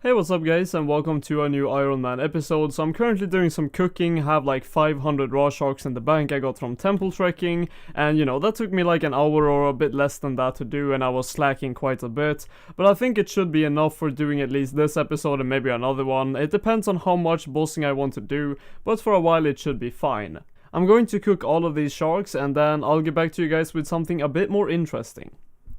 Hey, what's up guys, and welcome to a new Ironman episode. So I'm currently doing some cooking, have like 500 raw sharks in the bank I got from temple trekking, and that took me like an hour or a bit less than that to do, and I was slacking quite a bit, but I think it should be enough for doing at least this episode and maybe another one. It depends on how much bossing I want to do, but for a while it should be fine. I'm going to cook all of these sharks, and then I'll get back to you guys with something a bit more interesting.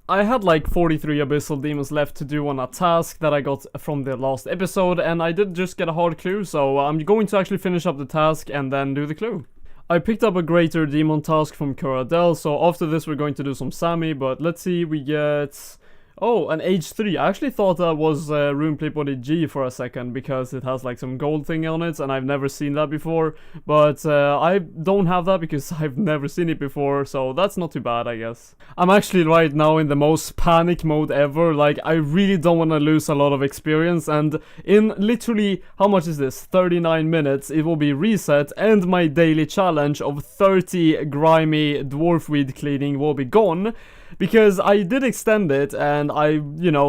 I had like 43 abyssal demons left to do on a task that I got from the last episode, and I did just get a hard clue, so I'm going to actually finish up the task and then do the clue. I picked up a greater demon task from Kuradel, so after this we're going to do some Sami, but let's see, we get... Oh, an age 3. I actually thought that was Runeplay Body G for a second because it has like some gold thing on it and I've never seen that before. But I don't have that because I've never seen it before, so that's not too bad, I guess. I'm actually right now in the most panic mode ever. Like, I really don't want to lose a lot of experience, and in literally, how much is this? 39 minutes, it will be reset and my daily challenge of 30 grimy dwarf weed cleaning will be gone. Because I did extend it, and I,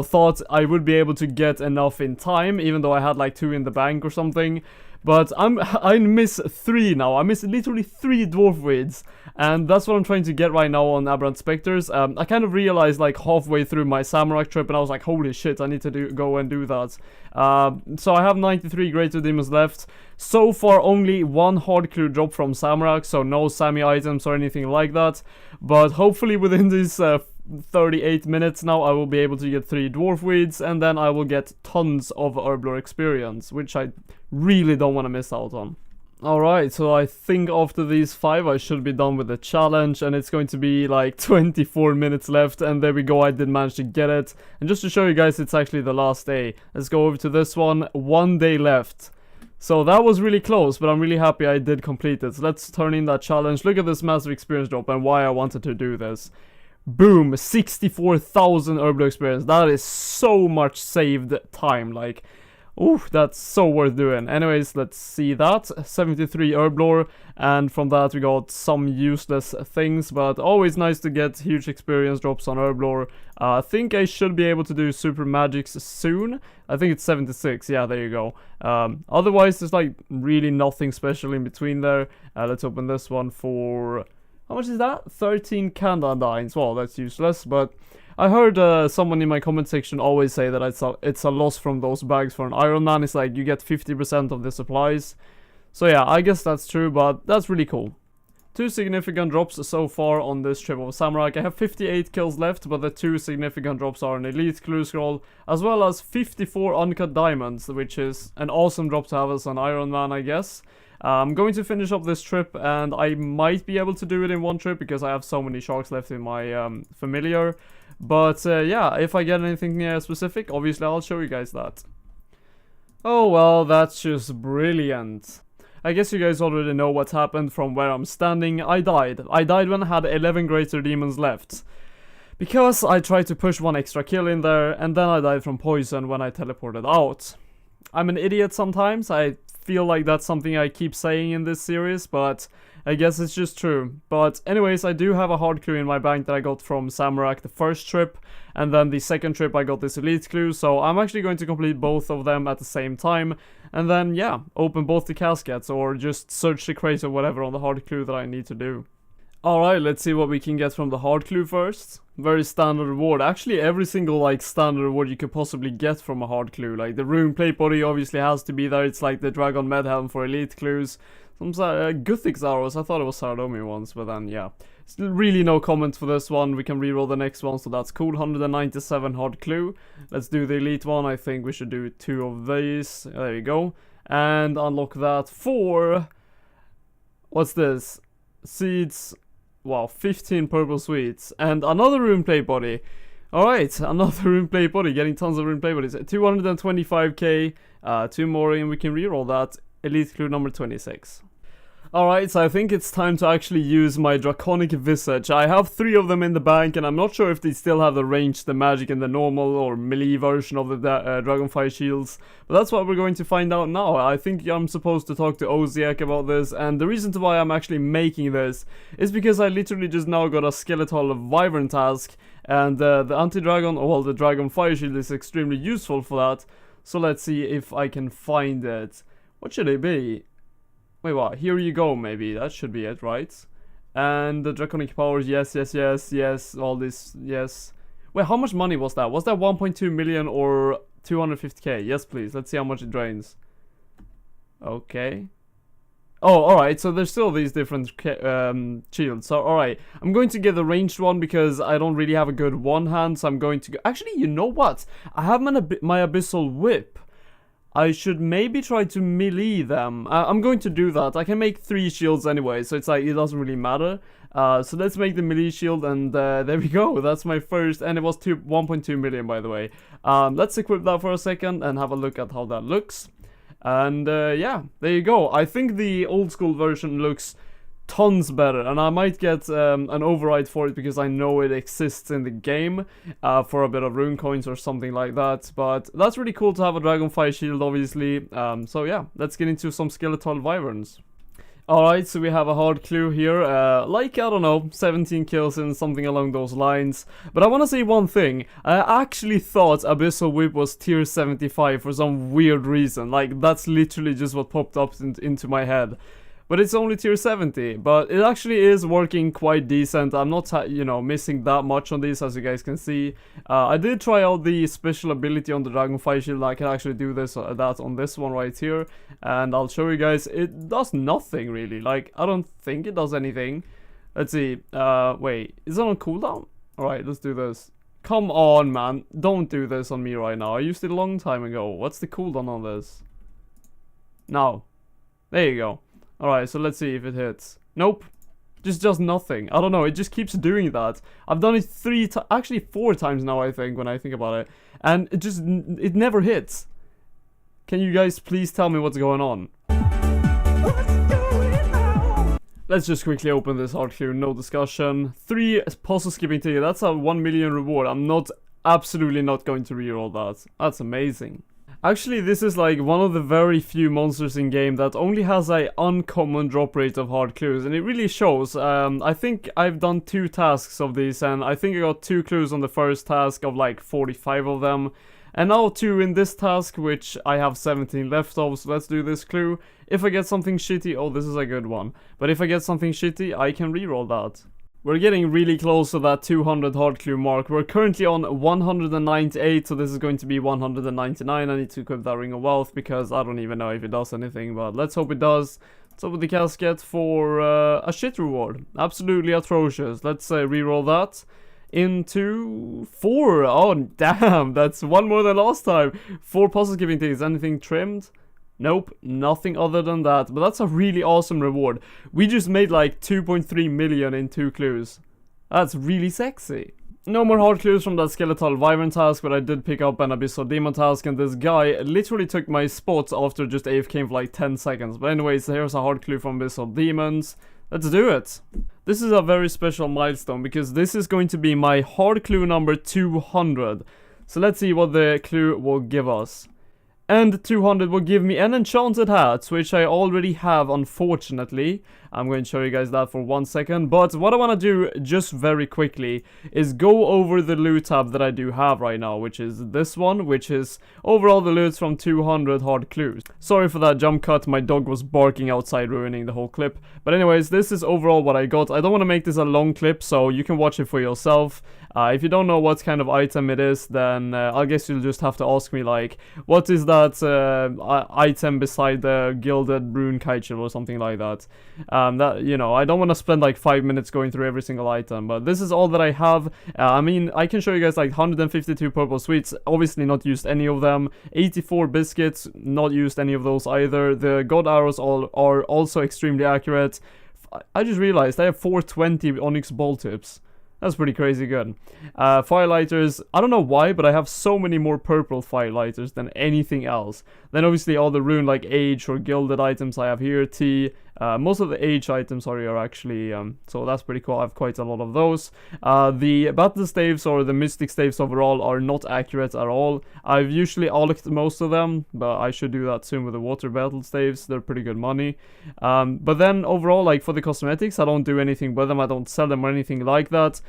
thought I would be able to get enough in time, even though I had like 2 in the bank or something. But I miss 3 now. I miss literally 3 dwarf weeds, and that's what I'm trying to get right now on Aberrant Spectres. I kind of realized like halfway through my Samurai trip, and I was like, holy shit, I need to go and do that. So I have 93 greater demons left. So far, only 1 hard clue drop from Samurai, so no Sami items or anything like that. But hopefully within these 38 minutes now, I will be able to get 3 dwarf weeds, and then I will get tons of Herblore experience, which I really don't want to miss out on. Alright, so I think after these 5 I should be done with the challenge, and it's going to be like 24 minutes left, and there we go, I did manage to get it. And just to show you guys, it's actually the last day. Let's go over to this one. 1 day left. So that was really close, but I'm really happy I did complete it. So let's turn in that challenge. Look at this massive experience drop and why I wanted to do this. Boom, 64,000 Herblore experience. That is so much saved time, like, ooh, that's so worth doing. Anyways, let's see that. 73 Herblore, and from that we got some useless things, but always nice to get huge experience drops on Herblore. I think I should be able to do super magics soon. I think it's 76, yeah, there you go. Otherwise, there's like really nothing special in between there. Let's open this one for... How much is that? 13 Candandines. Well, that's useless, but I heard someone in my comment section always say that it's a loss from those bags for an Ironman. It's like you get 50% of the supplies. So yeah, I guess that's true, but that's really cool. 2 significant drops so far on this trip of Samurai. I have 58 kills left, but the 2 significant drops are an elite clue scroll, as well as 54 uncut diamonds, which is an awesome drop to have as an Ironman, I guess. I'm going to finish up this trip, and I might be able to do it in one trip because I have so many sharks left in my familiar. But yeah, if I get anything specific, obviously I'll show you guys that. Oh well, that's just brilliant. I guess you guys already know what happened from where I'm standing. I died. I died when I had 11 greater demons left. Because I tried to push 1 extra kill in there, and then I died from poison when I teleported out. I'm an idiot sometimes. I feel like that's something I keep saying in this series, but I guess it's just true. But anyways, I do have a hard clue in my bank that I got from Samurai the first trip, and then the second trip I got this elite clue, so I'm actually going to complete both of them at the same time, and then yeah, open both the caskets or just search the crates or whatever on the hard clue that I need to do. Alright, let's see what we can get from the hard clue first. Very standard reward. Actually, every single like standard reward you could possibly get from a hard clue. Like the rune plate body obviously has to be there. It's like the dragon med helm for elite clues. Some Guthix arrows. I thought it was Saradomi ones, but then yeah. Still really no comments for this one. We can reroll the next one, so that's cool. 197 hard clue. Let's do the elite one. I think we should do 2 of these. There you go. And unlock that for... What's this? Seeds... Wow, 15 purple sweets. And another rune plate body. Alright, another rune plate body. Getting tons of rune plate bodies. 225k. 2 more and we can reroll that. Elite clue number 26. Alright, so I think it's time to actually use my Draconic Visage. I have 3 of them in the bank, and I'm not sure if they still have the range, the magic, in the normal or melee version of the Dragonfire shields. But that's what we're going to find out now. I think I'm supposed to talk to Oziak about this, and the reason why I'm actually making this is because I literally just now got a Skeletal Wyvern task, and the anti-dragon, well, the Dragonfire shield is extremely useful for that. So let's see if I can find it. What should it be? Wait, what? Here you go, maybe. That should be it, right? And the draconic powers, yes, all this, yes. Wait, how much money was that? Was that 1.2 million or 250k? Yes, please. Let's see how much it drains. Okay. Oh, alright, so there's still these different shields. So, alright, I'm going to get the ranged one because I don't really have a good one hand, so I'm going to go... Actually, you know what? I have my Abyssal Whip. I should maybe try to melee them. I'm going to do that. I can make 3 shields anyway, so it's like, it doesn't really matter. So let's make the melee shield, and there we go. That's my first, and it was 1.2 million, by the way. Let's equip that for a second and have a look at how that looks. And yeah, there you go. I think the old school version looks tons better, and I might get an override for it because I know it exists in the game for a bit of rune coins or something like that. But that's really cool to have a dragonfly shield, obviously. So yeah, let's get into some skeletal wyverns. Alright, so we have a hard clue here, like, I don't know, 17 kills and something along those lines. But I want to say one thing, I actually thought Abyssal Whip was tier 75 for some weird reason, like, that's literally just what popped up into my head. But it's only tier 70, but it actually is working quite decent. I'm not, you know, missing that much on this, as you guys can see. I did try out the special ability on the Dragonfly Shield. I can actually do that on this one right here, and I'll show you guys. It does nothing, really. Like, I don't think it does anything. Let's see. Wait, is it on cooldown? Alright, let's do this. Come on, man. Don't do this on me right now. I used it a long time ago. What's the cooldown on this? No. There you go. Alright, so let's see if it hits. Nope. Just does nothing. I don't know, it just keeps doing that. I've done it actually 4 times now, I think, when I think about it. And it never hits. Can you guys please tell me what's going on? Let's just quickly open this hard clue, no discussion. 3 puzzle skipping ticket, that's a 1 million reward. I'm absolutely not going to reroll that. That's amazing. Actually, this is like one of the very few monsters in game that only has a uncommon drop rate of hard clues, and it really shows. I think I've done 2 tasks of these, and I think I got 2 clues on the first task of like 45 of them, and now 2 in this task, which I have 17 left of. So let's do this clue. If I get something shitty, oh, this is a good one, but if I get something shitty, I can reroll that. We're getting really close to that 200 hard clue mark. We're currently on 198, so this is going to be 199. I need to equip that Ring of Wealth because I don't even know if it does anything, but let's hope it does. Let's open the casket for a shit reward. Absolutely atrocious. Let's reroll that into 4. Oh, damn, that's 1 more than last time. 4 puzzle giving things. Anything trimmed? Nope, nothing other than that, but that's a really awesome reward. We just made like 2.3 million in 2 clues. That's really sexy. No more hard clues from that skeletal wyvern task, but I did pick up an abyssal demon task, and this guy literally took my spot after just AFKing for like 10 seconds. But anyways, here's a hard clue from abyssal demons. Let's do it. This is a very special milestone because this is going to be my hard clue number 200. So let's see what the clue will give us. And 200 will give me an enchanted hat, which I already have, unfortunately. I'm going to show you guys that for 1 second. But what I want to do, just very quickly, is go over the loot tab that I do have right now, which is this one, which is overall the loots from 200 hard clues. Sorry for that jump cut, my dog was barking outside, ruining the whole clip. But anyways, this is overall what I got. I don't want to make this a long clip, so you can watch it for yourself. If you don't know what kind of item it is, then I guess you'll just have to ask me, like, what is that item beside the gilded rune kite or something like that. That, you know, I don't want to spend like 5 minutes going through every single item, but this is all that I have. I mean, I can show you guys like 152 purple sweets, obviously not used any of them. 84 biscuits, not used any of those either. The god arrows are also extremely accurate. I just realized I have 420 onyx ball tips. That's pretty crazy good. Firelighters, I don't know why, but I have so many more purple firelighters than anything else. Then obviously all the rune like age or gilded items I have here, tea, Most of the H items are actually, so that's pretty cool. I have quite a lot of those. The battle staves or the mystic staves overall are not accurate at all. I've usually alked most of them, but I should do that soon with the water battle staves. They're pretty good money. But then overall, like for the cosmetics, I don't do anything with them. I don't sell them or anything like that.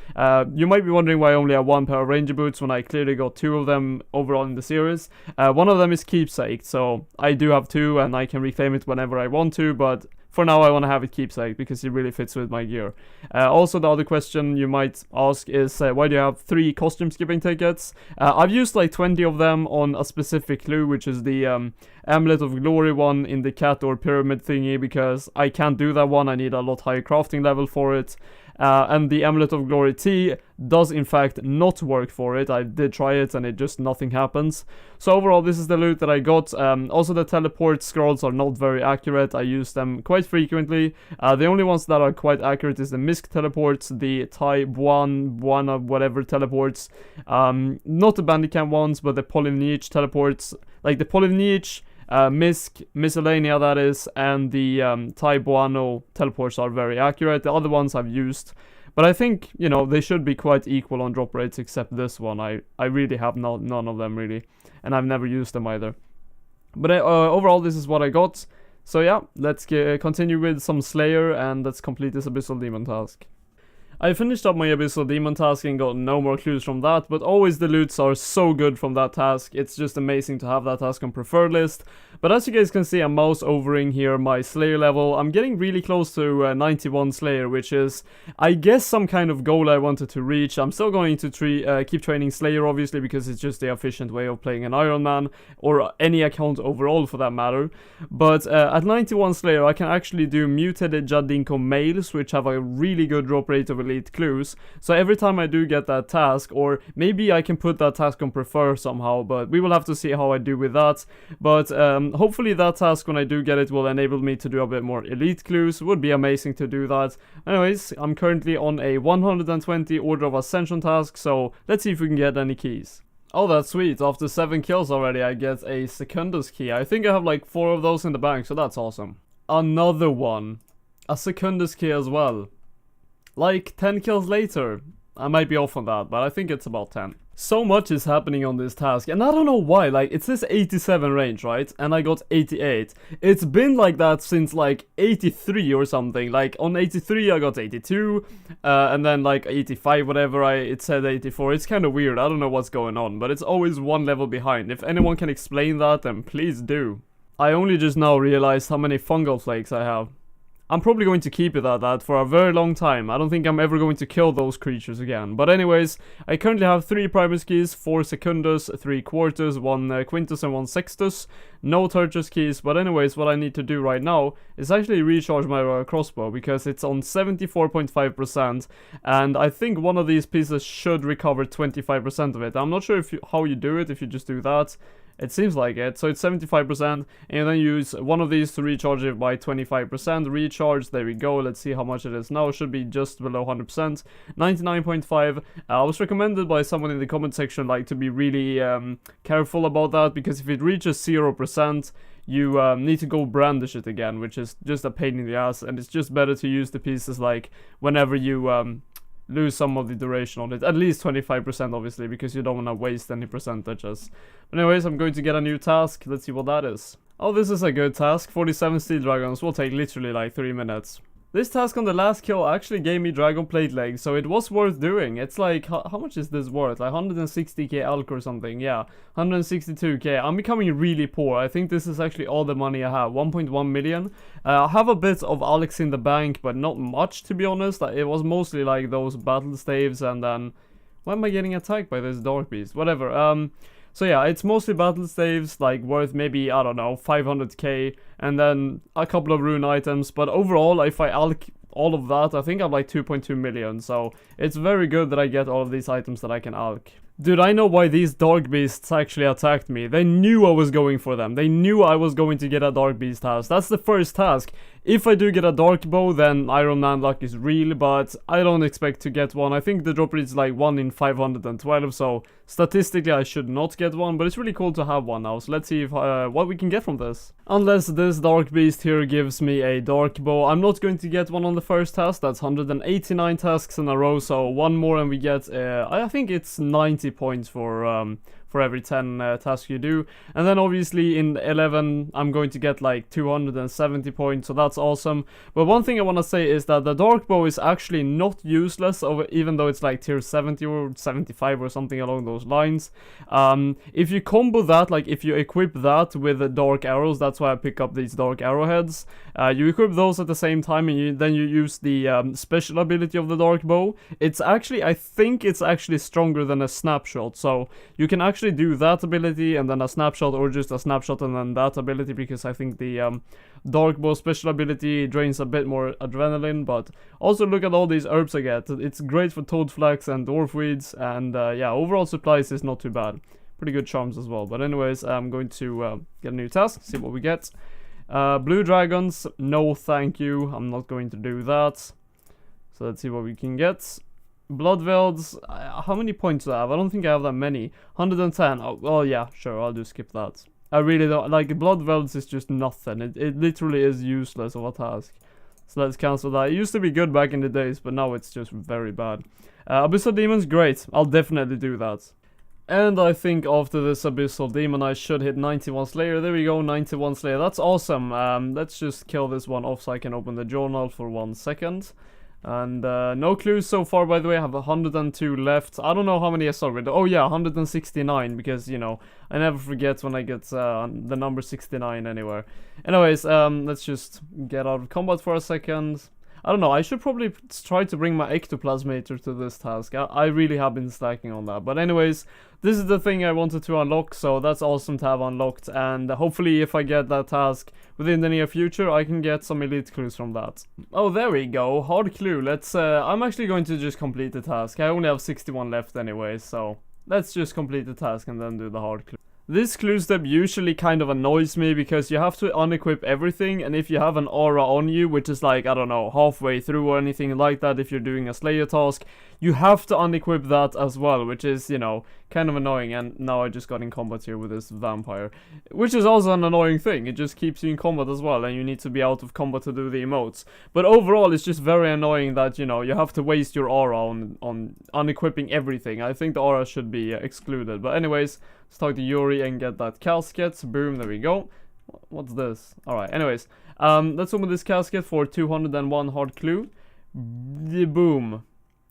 You might be wondering why I only have one pair of ranger boots when I clearly got two of them overall in the series. One of them is keepsake, so I do have two and I can reclaim it whenever I want to, but for now I want to have it keepsake because it really fits with my gear. Also, the other question you might ask is why do you have 3 costume skipping tickets? I've used like 20 of them on a specific clue, which is the Amulet of Glory one in the cat or pyramid thingy, because I can't do that one. I need a lot higher crafting level for it. And the Amulet of Glory T does in fact not work for it. I did try it and it just nothing happens. So overall, this is the loot that I got. Also, the teleport scrolls are not very accurate. I use them quite frequently. The only ones that are quite accurate is the Misk teleports, the Tai Buan of whatever teleports. Not the Bandicam ones, but the Polyniche teleports. Like the Polyniche, Misk, Miscellanea that is, and the Tai Buano teleports are very accurate. The other ones I've used, but I think, you know, they should be quite equal on drop rates, except this one. I really have none of them really, and I've never used them either. But overall, this is what I got. So yeah, let's continue with some Slayer, and let's complete this Abyssal Demon task. I finished up my Abyssal Demon task and got no more clues from that, but always the loots are so good from that task. It's just amazing to have that task on preferred list. But as you guys can see, I'm mouse overing here my Slayer level. I'm getting really close to 91 Slayer, which is, I guess, some kind of goal I wanted to reach. I'm still going to keep training Slayer, obviously, because it's just the efficient way of playing an Ironman, or any account overall for that matter. But at 91 Slayer, I can actually do mutated Jadinko males, which have a really good drop rate of elite clues. So every time I do get that task, or maybe I can put that task on prefer somehow, but we will have to see how I do with that. But hopefully that task, when I do get it, will enable me to do a bit more elite clues. Would be amazing to do that. Anyways, I'm currently on a 120 Order of Ascension task, so let's see if we can get any keys. Oh, that's sweet. After 7 kills already, I get a Secundus key. I think I have like 4 of those in the bank, so that's awesome. Another one. A Secundus key as well. Like 10 kills later. I might be off on that, but I think it's about 10. So much is happening on this task, and I don't know why. Like, it says 87 range, right? And I got 88. It's been like that since like 83 or something. Like on 83 I got 82, and then like 85 whatever, it said 84. It's kind of weird. I don't know what's going on, but it's always one level behind. If anyone can explain that, then please do. I only just now realized how many fungal flakes I have. I'm probably going to keep it at that for a very long time. I don't think I'm ever going to kill those creatures again. But anyways, I currently have 3 Primus keys, 4 Secundus, 3 Quartus, 1 Quintus and 1 Sextus. No Tertius keys, but anyways, what I need to do right now is actually recharge my crossbow, because it's on 74.5%, and I think one of these pieces should recover 25% of it. I'm not sure how you do it, if you just do that. It seems like it. So it's 75%, and then use one of these to recharge it by 25%. Recharge, there we go. Let's see how much it is now. It should be just below 100%. 99.5. I was recommended by someone in the comment section like to be really careful about that, because if it reaches 0%, you need to go brandish it again, which is just a pain in the ass, and it's just better to use the pieces like whenever you lose some of the duration on it, at least 25% obviously, because you don't want to waste any percentages. But anyways, I'm going to get a new task. Let's see what that is. Oh, this is a good task. 47 steel dragons will take literally like 3 minutes. This task on the last kill actually gave me dragon plate legs, so it was worth doing. It's like, how much is this worth? Like 160k alk or something. Yeah, 162k. I'm becoming really poor. I think this is actually all the money I have, 1.1 million. I have a bit of alks in the bank, but not much, to be honest. It was mostly like those battle staves, and then why am I getting attacked by this dark beast? Whatever. So yeah, it's mostly battle staves, like worth maybe, I don't know, 500k, and then a couple of rune items. But overall, if I alk all of that, I think I'm like 2.2 million. So it's very good that I get all of these items that I can alk. Dude, I know why these dark beasts actually attacked me. They knew I was going for them. They knew I was going to get a dark beast task. That's the first task. If I do get a dark bow, then Iron Man luck is real, but I don't expect to get one. I think the drop rate is like 1 in 512, so statistically I should not get one, but it's really cool to have one now. So let's see if what we can get from this. Unless this dark beast here gives me a dark bow, I'm not going to get one on the first task. That's 189 tasks in a row, so one more and we get, I think it's 90 points for every 10 tasks you do. And then obviously in 11 I'm going to get like 270 points, so that's awesome. But one thing I want to say is that the dark bow is actually not useless, even though it's like tier 70 or 75 or something along those lines. If you combo that, like if you equip that with the dark arrows, that's why I pick up these dark arrowheads. You equip those at the same time, and then you use the special ability of the dark bow. It's actually, I think it's actually stronger than a snapshot, so you can actually do that ability and then a snapshot, or just a snapshot and then that ability, because I think the dark bow special ability drains a bit more adrenaline. But also look at all these herbs I get. It's great for toad flax and dwarf weeds, and yeah, overall supplies is not too bad. Pretty good charms as well. But anyways, I'm going to get a new task, see what we get. Blue dragons, no thank you, I'm not going to do that. So let's see what we can get. Blood velds, how many points do I have? I don't think I have that many. 110. Oh, well, yeah, sure, I'll just skip that. I really don't like blood velds. Is just nothing. It literally is useless of a task. So let's cancel that. It used to be good back in the days, but now it's just very bad. Abyssal demons, great. I'll definitely do that. And I think after this Abyssal Demon I should hit 91 Slayer. There we go, 91 Slayer. That's awesome. Let's just kill this one off so I can open the journal for 1 second. And no clues so far, by the way. I have 102 left. I don't know how many I started with. Oh yeah, 169, because, you know, I never forget when I get the number 69 anywhere. Anyways, let's just get out of combat for a second. I don't know, I should probably try to bring my ectoplasmator to this task. I really have been stacking on that. But anyways, this is the thing I wanted to unlock, so that's awesome to have unlocked. And hopefully if I get that task within the near future, I can get some elite clues from that. Oh, there we go, hard clue. Let's, I'm actually going to just complete the task. I only have 61 left anyway, so let's just complete the task and then do the hard clue. This clue step usually kind of annoys me because you have to unequip everything, and if you have an aura on you, which is like, I don't know, halfway through or anything like that, if you're doing a Slayer task, you have to unequip that as well, which is, you know, kind of annoying. And now I just got in combat here with this vampire, which is also an annoying thing. It just keeps you in combat as well, and you need to be out of combat to do the emotes. But overall, it's just very annoying that, you know, you have to waste your aura on unequipping everything. I think the aura should be excluded. But anyways, let's talk to Yuri and get that casket. Boom, there we go. What's this? Alright, anyways. Let's open this casket for 201 hard clue. Boom.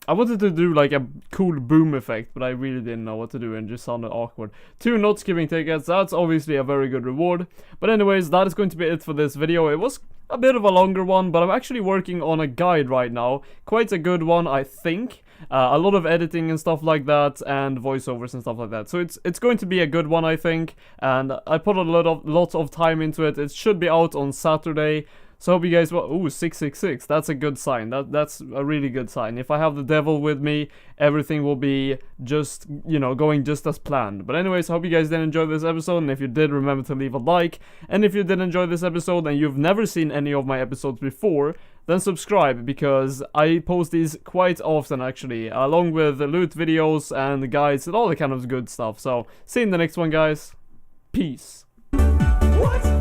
I wanted to do like a cool boom effect, but I really didn't know what to do and just sounded awkward. 2 not skipping tickets, that's obviously a very good reward. But anyways, that is going to be it for this video. It was a bit of a longer one, but I'm actually working on a guide right now. Quite a good one, I think. A lot of editing and stuff like that, and voiceovers and stuff like that. So it's going to be a good one, I think. And I put a lot of time into it. It should be out on Saturday. So hope you guys will. Ooh, 666. That's a good sign. That's a really good sign. If I have the devil with me, everything will be just, you know, going just as planned. But anyways, I hope you guys did enjoy this episode. And if you did, remember to leave a like. And if you did enjoy this episode and you've never seen any of my episodes before, then subscribe, because I post these quite often actually, along with the loot videos and guides and all the kind of good stuff. So see you in the next one, guys. Peace. What?